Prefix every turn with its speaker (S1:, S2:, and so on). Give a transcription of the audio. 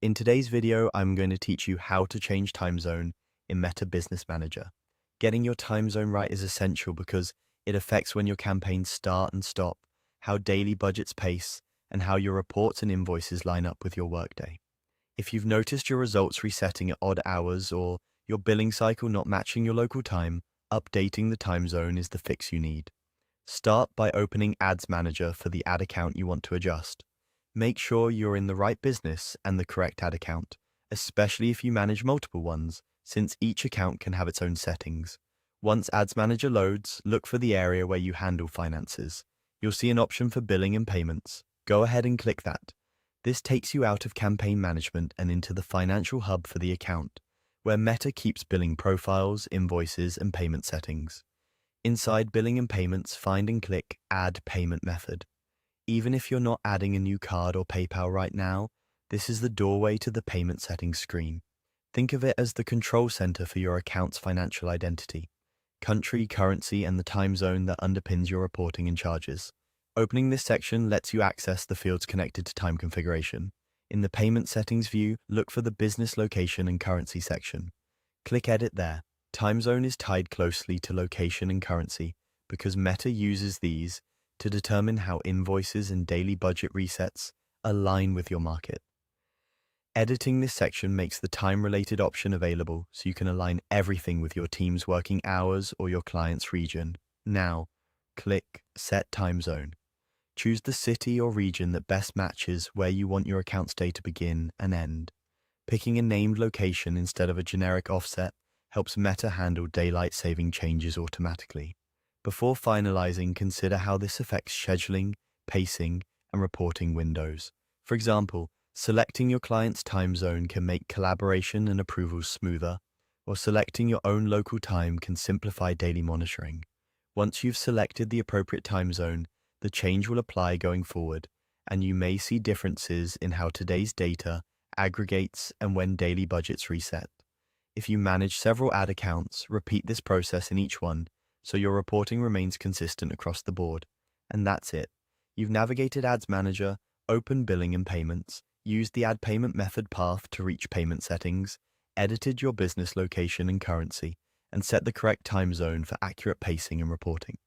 S1: In today's video, I'm going to teach you how to change time zone in Meta Business Manager. Getting your time zone right is essential because it affects when your campaigns start and stop, how daily budgets pace, and how your reports and invoices line up with your workday. If you've noticed your results resetting at odd hours or your billing cycle not matching your local time, updating the time zone is the fix you need. Start by opening Ads Manager for the ad account you want to adjust. Make sure you're in the right business and the correct ad account, especially if you manage multiple ones, since each account can have its own settings. Once Ads Manager loads, look for the area where you handle finances. You'll see an option for billing and payments. Go ahead and click that. This takes you out of campaign management and into the financial hub for the account, where Meta keeps billing profiles, invoices, and payment settings. Inside billing and payments, find and click Add Payment Method. Even if you're not adding a new card or PayPal right now, this is the doorway to the payment settings screen. Think of it as the control center for your account's financial identity, country, currency, and the time zone that underpins your reporting and charges. Opening this section lets you access the fields connected to time configuration. In the payment settings view, look for the business location and currency section. Click Edit there. Time zone is tied closely to location and currency because Meta uses these to determine how invoices and daily budget resets align with your market. Editing this section makes the time-related option available so you can align everything with your team's working hours or your client's region. Now, click Set Time Zone. Choose the city or region that best matches where you want your account's day to begin and end. Picking a named location instead of a generic offset helps Meta handle daylight saving changes automatically. Before finalizing, consider how this affects scheduling, pacing, and reporting windows. For example, selecting your client's time zone can make collaboration and approvals smoother, or selecting your own local time can simplify daily monitoring. Once you've selected the appropriate time zone, the change will apply going forward, and you may see differences in how today's data aggregates and when daily budgets reset. If you manage several ad accounts, repeat this process in each one, so your reporting remains consistent across the board. And that's it. You've navigated Ads Manager, opened billing and payments, used the Add Payment Method path to reach payment settings, edited your business location and currency, and set the correct time zone for accurate pacing and reporting.